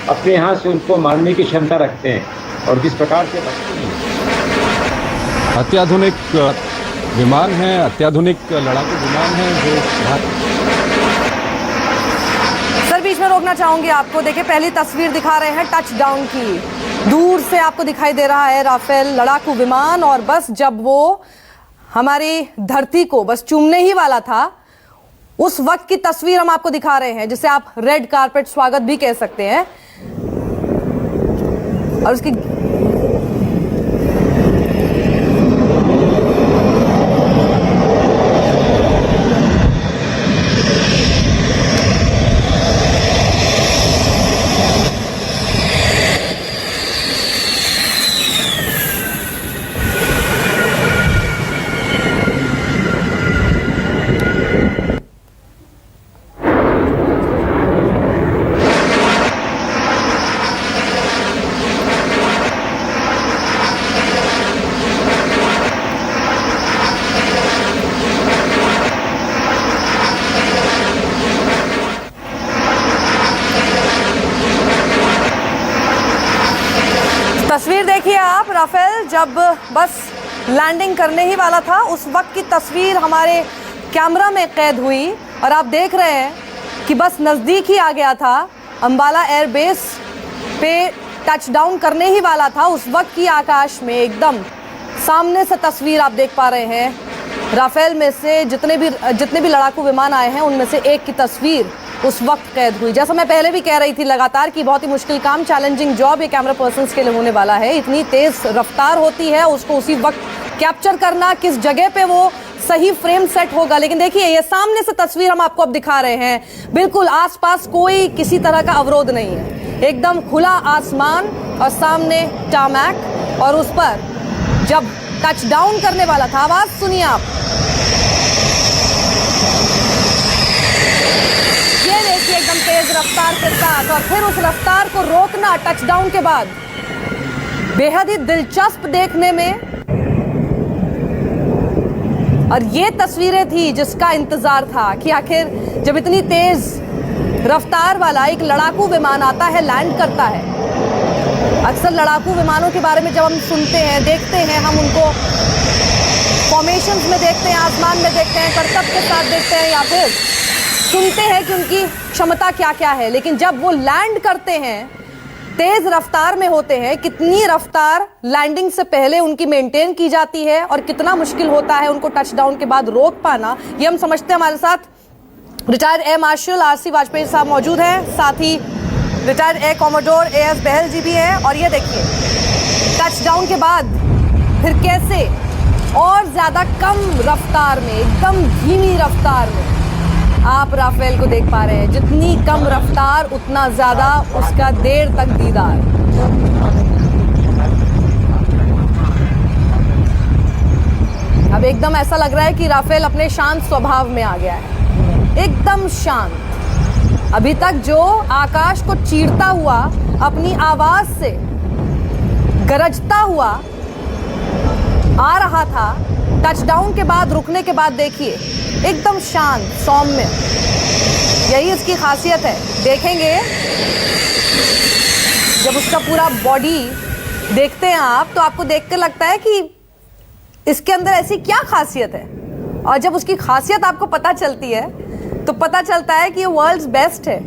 अपने यहाँ से उनको मारने की क्षमता रखते हैं और किस प्रकार से बचते हैं। अत्याधुनिक विमान हैं, अत्याधुनिक लड़ाकू विमान हैं जो सर बीच में रोकना चाहूंगी आपको। देखिए पहली तस्वीर दिखा रहे हैं टच डाउन की, दूर से आपको दिखाई दे रहा है राफेल लड़ाकू विमान, और बस जब वो हमारी धरती को बस चूमने ही वाला था उस वक्त की तस्वीर हम आपको दिखा रहे हैं, जिसे आप रेड कारपेट स्वागत भी कह सकते हैं। और उसकी तस्वीर देखिए आप, राफेल जब बस लैंडिंग करने ही वाला था उस वक्त की तस्वीर हमारे कैमरा में कैद हुई, और आप देख रहे हैं कि बस नज़दीक ही आ गया था, अंबाला एयरबेस पे टच डाउन करने ही वाला था उस वक्त की आकाश में एकदम सामने से तस्वीर आप देख पा रहे हैं। राफेल में से जितने भी लड़ाकू विमान आए हैं उनमें से एक की तस्वीर उस वक्त कैद हुई। जैसा मैं पहले भी कह रही थी लगातार कि बहुत ही मुश्किल काम, चैलेंजिंग जॉब ये कैमरा पर्सन्स के लिए होने वाला है। इतनी तेज रफ्तार होती है, उसको उसी वक्त कैप्चर करना, किस जगह पे वो सही फ्रेम सेट होगा। लेकिन देखिए ये सामने से तस्वीर हम आपको अब दिखा रहे हैं, बिल्कुल आसपास कोई किसी तरह का अवरोध नहीं है, एकदम खुला आसमान और सामने टामैक, और उस पर जब टच डाउन करने वाला था, आवाज सुनिए आप, ये देखिए एकदम तेज रफ्तार के साथ, और फिर उस रफ्तार को रोकना टच डाउन के बाद बेहद ही दिलचस्प देखने में। और ये तस्वीरें थी जिसका इंतजार था कि आखिर जब इतनी तेज रफ्तार वाला एक लड़ाकू विमान आता है, लैंड करता है। अक्सर लड़ाकू विमानों के बारे में जब हम सुनते हैं, देखते हैं, हम उनको फॉर्मेशंस में देखते हैं, आसमान में देखते हैं, करतब के साथ देखते हैं, या फिर सुनते हैं कि उनकी क्षमता क्या क्या है, लेकिन जब वो लैंड करते हैं, तेज रफ्तार में होते हैं, कितनी रफ्तार लैंडिंग से पहले उनकी मेंटेन की जाती है और कितना मुश्किल होता है उनको टच डाउन के बाद रोक पाना, ये हम समझते हैं। हमारे साथ retired air martial RC Vajpayee साहब मौजूद हैं, साथ ही retired air commodore as Bahal जी भी हैं। और ये देखिए टच डाउन के बाद फिर कैसे और ज्यादा कम रफ्तार में, एकदम धीमी रफ्तार में आप राफेल को देख पा रहे हैं। जितनी कम रफ्तार उतना ज्यादा उसका देर तक दीदार। अब एकदम ऐसा लग रहा है कि राफेल अपने शांत स्वभाव में आ गया है, एकदम शांत। अभी तक जो आकाश को चीरता हुआ, अपनी आवाज से गरजता हुआ आ रहा था, टच डाउन के बाद, रुकने के बाद देखिए एकदम शांत, सौम्य। यही इसकी खासियत है। देखेंगे जब उसका पूरा बॉडी देखते हैं आप, तो आपको देखकर लगता है कि इसके अंदर ऐसी क्या खासियत है, और जब उसकी खासियत आपको पता चलती है तो पता चलता है कि ये वर्ल्ड्स बेस्ट है।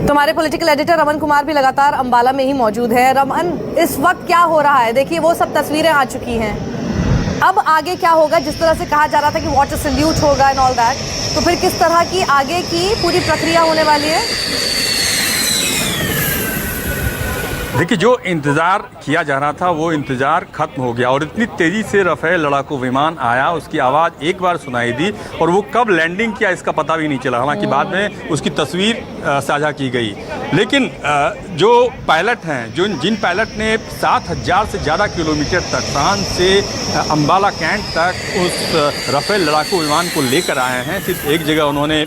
हमारे पॉलिटिकल एडिटर रमन कुमार भी लगातार अंबाला में ही मौजूद है। रमन, इस वक्त क्या हो रहा है? देखिए वो सब तस्वीरें आ चुकी हैं, अब आगे क्या होगा? जिस तरह से कहा जा रहा था कि वाटर सैल्यूट होगा एंड ऑल दैट, तो फिर किस तरह की आगे की पूरी प्रक्रिया होने वाली है? देखिए, जो इंतज़ार किया जा रहा था वो इंतज़ार ख़त्म हो गया और इतनी तेज़ी से राफेल लड़ाकू विमान आया, उसकी आवाज़ एक बार सुनाई दी और वो कब लैंडिंग किया इसका पता भी नहीं चला। हालांकि बाद में उसकी तस्वीर साझा की गई, लेकिन जो पायलट हैं, जिन पायलट ने 7000 से ज़्यादा किलोमीटर तक फ्रांस से अम्बाला कैंट तक उस राफेल लड़ाकू विमान को लेकर आए हैं, सिर्फ एक जगह उन्होंने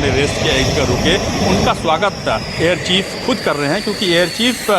रेस्ट किया, एक जगह रुके। उनका स्वागत एयर चीफ खुद कर रहे हैं, क्योंकि एयर चीफ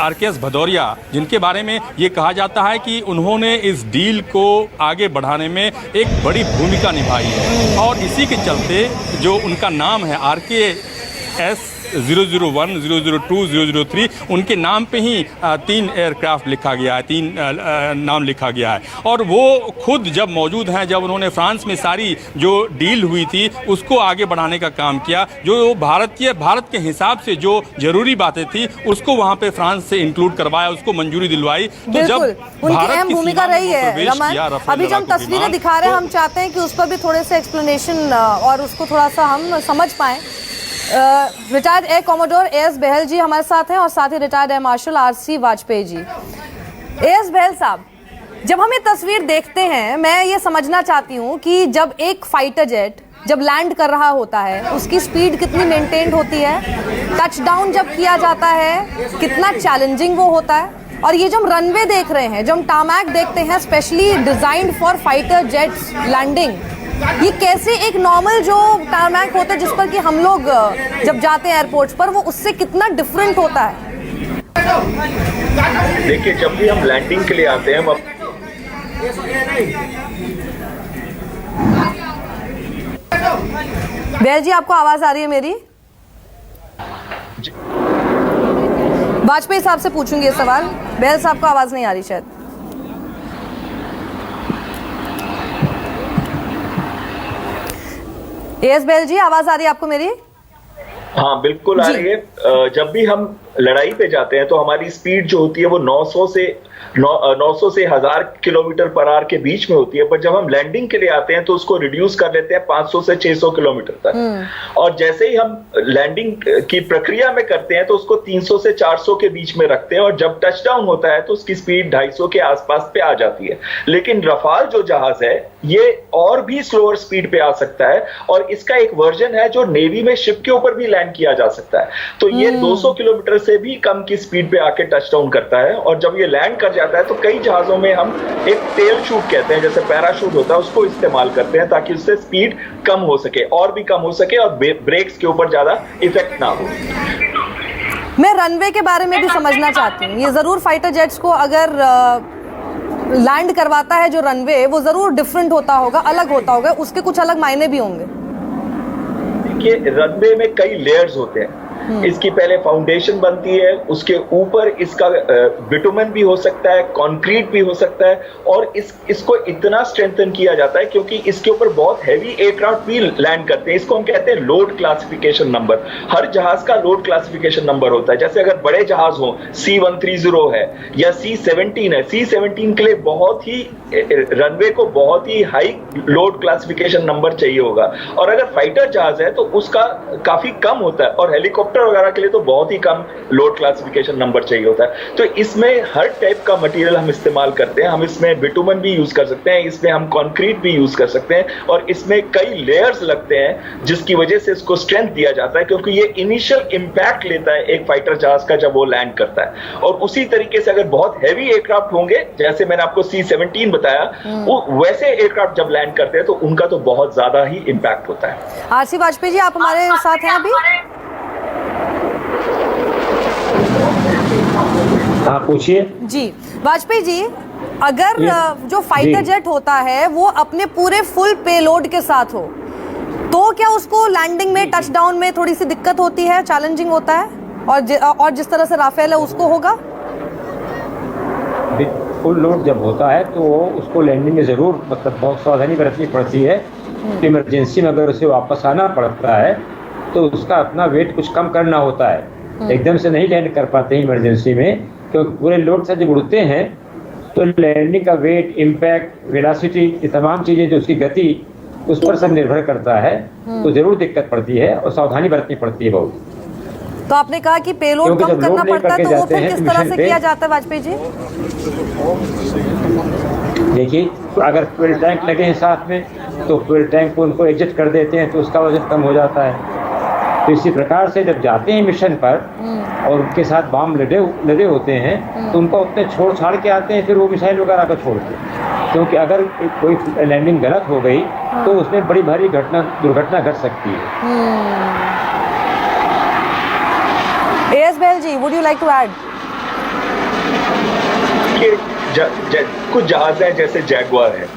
RKS भदौरिया, जिनके बारे में ये कहा जाता है कि उन्होंने इस डील को आगे बढ़ाने में एक बड़ी भूमिका निभाई है और इसी के चलते जो उनका नाम है RKS 001, 002, 003, उनके नाम पे ही 3 एयरक्राफ्ट लिखा गया है, 3 नाम लिखा गया है। और वो खुद जब मौजूद हैं, जब उन्होंने फ्रांस में सारी जो डील हुई थी उसको आगे बढ़ाने का काम किया, जो भारत के हिसाब से जो जरूरी बातें थी उसको वहाँ पे फ्रांस से इंक्लूड करवाया, उसको मंजूरी दिलवाई। तो जब उनकी अहम भूमिका रही है रमन। अभी जो हम तस्वीरें दिखा रहे हैं, हम चाहते हैं कि उस पर भी थोड़े से एक्सप्लेनेशन और उसको थोड़ा सा हम समझ पाएं। Retired air commodore AS Bahal ji हमारे साथ हैं और साथ ही retired air marshal RC Vajpayee ji. AS Bahal sahib, जब हम ये तस्वीर देखते हैं, मैं ये समझना चाहती हूँ कि जब एक फाइटर जेट जब लैंड कर रहा होता है उसकी स्पीड कितनी मेंटेन होती है, टच डाउन जब किया जाता है कितना चैलेंजिंग वो होता है, और ये जो हम रनवे देख रहे हैं, जो हम टारमैक देखते हैं specially designed for fighter jets landing, ये कैसे एक नॉर्मल जो टारमैक होता है जिस पर कि हम लोग जब जाते हैं एयरपोर्ट्स पर, वो उससे कितना डिफरेंट होता है? देखिए, जब भी हम लैंडिंग के लिए आते हैं बहल जी, आपको आवाज आ रही है मेरी? वाजपेयी साहब से पूछूंगी ये सवाल, बहल साहब को आवाज नहीं आ रही शायद। AS बहल जी, आवाज आ रही है आपको मेरी? हाँ, बिल्कुल आ रही है। जब भी हम लड़ाई पे जाते हैं तो हमारी स्पीड जो होती है वो 900 से 1000 किलोमीटर पर आवर के बीच में होती है, पर जब हम लैंडिंग के लिए आते हैं तो उसको रिड्यूस कर लेते हैं 500 से 600 किलोमीटर तक। और जैसे ही हम लैंडिंग की प्रक्रिया में करते हैं तो उसको 300 से 400 के बीच में रखते हैं, और जब टच डाउन होता है तो उसकी स्पीड 250 के आसपास पे आ जाती है। लेकिन रफाल जो जहाज है ये और भी स्लोअर स्पीड पे आ सकता है, और इसका एक वर्जन है जो नेवी में शिप के ऊपर भी लैंड किया जा सकता है। तो ये 200 किलोमीटर से भी कम की स्पीड पे आके टच डाउन करता है, और जब ये लैंड कर जाता है तो कई जहाजों में हम एक टेल शूट कहते हैं, जैसे पैराशूट होता है, उसको इस्तेमाल करते हैं ताकि उससे स्पीड कम हो सके, और भी कम हो सके, और ब्रेक्स के ऊपर ज्यादा इफेक्ट ना हो। मैं रनवे के बारे में भी समझना चाहती हूँ। ये जरूर फाइटर जेट्स को अगर लैंड करवाता है जो रनवे, वो जरूर डिफरेंट होता होगा, अलग होता होगा, उसके कुछ अलग मायने भी होंगे। देखिए, रनवे में कई लेयर्स होते हैं। इसकी पहले फाउंडेशन बनती है, उसके ऊपर इसका बिटुमन भी हो सकता है, कंक्रीट भी हो सकता है, और इसको इतना स्ट्रेंथन किया जाता है क्योंकि इसके ऊपर बहुत हैवी एयरक्राफ्ट भी लैंड करते हैं। इसको हम कहते हैं लोड क्लासिफिकेशन नंबर। हर जहाज का लोड क्लासिफिकेशन नंबर होता है। जैसे अगर बड़े जहाज हो, C-130 है या C-17 है, C-17 के लिए बहुत ही रनवे को बहुत ही हाई लोड क्लासिफिकेशन नंबर चाहिए होगा, और अगर फाइटर जहाज है तो उसका काफी कम होता है, और हेलीकॉप्टर वगैरह के लिए तो बहुत ही कम लोड क्लासिफिकेशन नंबर चाहिए होता है। तो इसमें हर टाइप का मटेरियल हम इस्तेमाल करते हैं। हम इसमें बिटुमन भी यूज कर सकते हैं, इसमें हम कंक्रीट भी यूज कर सकते हैं, और इसमें कई लेयर्स लगते हैं जिसकी वजह से इसको स्ट्रेंथ दिया जाता है, क्योंकि ये इनिशियल इंपैक्ट लेता है एक फाइटर जहाज का जब वो लैंड करता है। और उसी तरीके से अगर बहुत हैवी एयरक्राफ्ट होंगे, जैसे मैंने आपको C-17 बताया, वो वैसे एयरक्राफ्ट जब लैंड करते हैं तो उनका तो बहुत ज्यादा ही इंपैक्ट होता है। RC वाजपेयी जी, आप हमारे साथ हैं अभी? हाँ, पूछिए जी वाजपेयी जी, अगर जो फाइटर जेट होता है वो अपने पूरे फुल पेलोड के साथ हो, तो क्या उसको लैंडिंग में, टच डाउन में थोड़ी सी दिक्कत होती है, चैलेंजिंग होता है? और जिस तरह से राफेल है उसको होगा? फुल लोड जब होता है तो उसको लैंडिंग में जरूर मतलब बहुत सावधानी बरतनी पड़ती है। इमरजेंसी में अगर उसे वापस आना पड़ता है तो उसका अपना वेट कुछ कम करना होता है। एकदम से नहीं लैंड कर पाते हैं इमरजेंसी में, क्योंकि पूरे लोड से जब उड़ते हैं तो लैंडिंग का वेट, इम्पैक्ट, वेलोसिटी, ये तमाम चीज़ें जो उसकी गति, उस पर सब निर्भर करता है। तो जरूर दिक्कत पड़ती है और सावधानी बरतनी पड़ती है बहुत। तो आपने कहा कि पेलोड क्योंकि कम जब करना लोड पड़ता है, लेकर तो वो जाते फिर हैं किस तो तरह मिशन से पे- किया जाता है वाजपेयी जी? देखिए, अगर फ्यूल टैंक लगे हैं साथ में तो फ्यूल टैंक को उनको एग्जिट कर देते हैं तो उसका वजन कम हो जाता है। तो इसी प्रकार से जब जाते हैं मिशन पर और उनके साथ बम लदे होते हैं तो उनको उतने छोड़ छाड़ के आते हैं, फिर वो मिसाइल वगैरह को छोड़ते हैं, क्योंकि अगर कोई लैंडिंग गलत हो गई तो उसमें बड़ी भारी दुर्घटना घट सकती है। A S Bahal ji, would you like to add? कुछ जहाज हैं जैसे जैगुआर है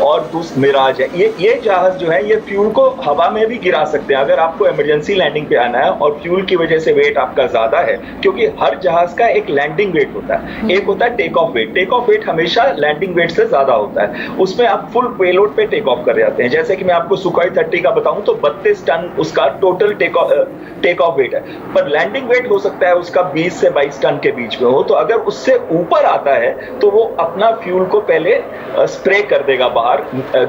और मिराज है, ये जहाज जो है ये फ्यूल को हवा में भी गिरा सकते हैं अगर आपको इमरजेंसी लैंडिंग पे आना है और फ्यूल की वजह से वेट आपका ज्यादा है, क्योंकि हर जहाज का एक लैंडिंग वेट होता है, एक होता है take off weight. Take off weight हमेशा लैंडिंग वेट से ज्यादा होता है, उसमें आप फुल पेलोड पे टेक ऑफ कर जाते हैं। जैसे कि मैं आपको सुखोई 30 का बताऊं तो 32 टन उसका टोटल टेक ऑफ वेट है, पर लैंडिंग वेट हो सकता है उसका 20 से 22 टन के बीच में हो। तो अगर उससे ऊपर आता है तो वो अपना फ्यूल को पहले स्प्रे कर देगा बाहर,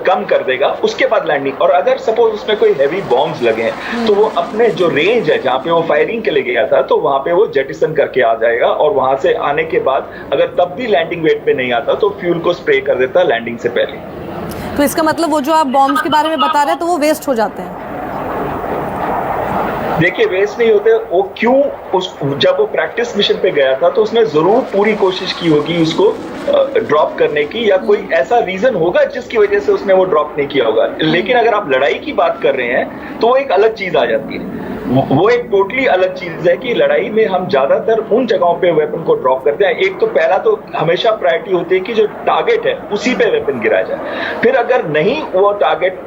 कम कर देगा, उसके बाद लैंडिंग। और अगर सपोज उसमें कोई हैवी बॉम्ब्स लगे हैं तो वो अपने जो रेंज है जहां पे वो फायरिंग के लिए गया था तो वहां पे वो जेटिसन करके आ जाएगा, और वहां से आने के बाद अगर तब भी लैंडिंग वेट पे नहीं आता तो फ्यूल को स्प्रे कर देता है लैंडिंग से पहले। तो इसका मतलब वो जो आप बॉम्ब्स के बारे में बता रहे हैं तो वो वेस्ट हो जाते हैं? देखिए, वेस्ट नहीं होते वो। क्यों? जब वो प्रैक्टिस मिशन पे गया था तो उसने जरूर पूरी कोशिश की होगी उसको ड्रॉप करने की, या कोई ऐसा रीजन होगा जिसकी वजह से उसने वो ड्रॉप नहीं किया होगा। लेकिन अगर आप लड़ाई की बात कर रहे हैं तो वो एक अलग चीज आ जाती है, वो एक टोटली अलग चीज है कि लड़ाई में हम ज्यादातर उन जगहों पे वेपन को ड्रॉप करते हैं। एक तो पहला तो हमेशा प्रायोरिटी होती है कि जो टारगेट है उसी पे वेपन गिराया जाए। फिर अगर नहीं वो टारगेट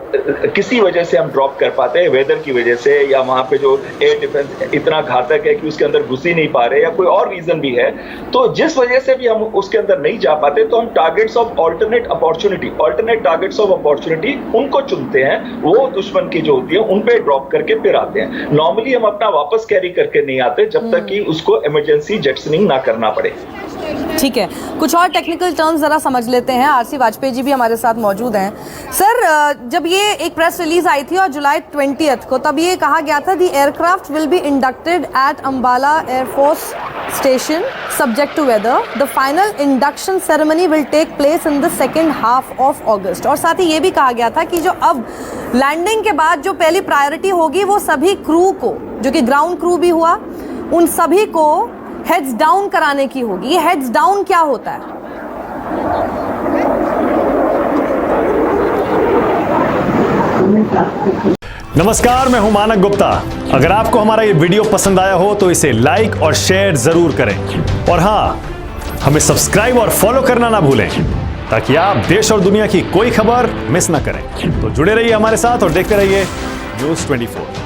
किसी वजह से हम ड्रॉप कर पाते हैं, वेदर की वजह से, या वहां पे जो एयर डिफेंस इतना घातक है कि उसके अंदर घुस ही नहीं पा रहे, या कोई और रीजन भी है, तो जिस वजह से भी हम उसके अंदर नहीं जा पाते तो हम targets of alternate targets of opportunity उनको चुनते हैं, वो दुश्मन की जो होती है उन पे ड्रॉप करके फिर आते हैं। नॉर्मली हम अपना वापस कैरी करके नहीं आते जब तक कि उसको इमरजेंसी जेटसनिंग ना करना पड़े। ठीक है, कुछ और टेक्निकल टर्म्स जरा समझ लेते हैं। आरसी वाजपेयी जी भी हमारे साथ मौजूद हैं। सर, जब ये एक प्रेस रिलीज आई थी और जुलाई 20 को, तब ये कहा गया था the aircraft will be inducted at Ambala air force station subject to weather. The final induction ceremony will take place in the second half of August. और साथ ही ये भी कहा गया था कि जो अब लैंडिंग के बाद जो पहली प्रायोरिटी होगी वो सभी क्रू को, जो कि ग्राउंड क्रू भी हुआ, उन सभी को हेड्स डाउन कराने की होगी। ये हेड्स डाउन क्या होता है? नमस्कार, मैं हूं मानक गुप्ता। अगर आपको हमारा ये वीडियो पसंद आया हो तो इसे लाइक और शेयर जरूर करें, और हाँ, हमें सब्सक्राइब और फॉलो करना ना भूलें ताकि आप देश और दुनिया की कोई खबर मिस ना करें। तो जुड़े रहिए हमारे साथ और देखते रहिए News 24।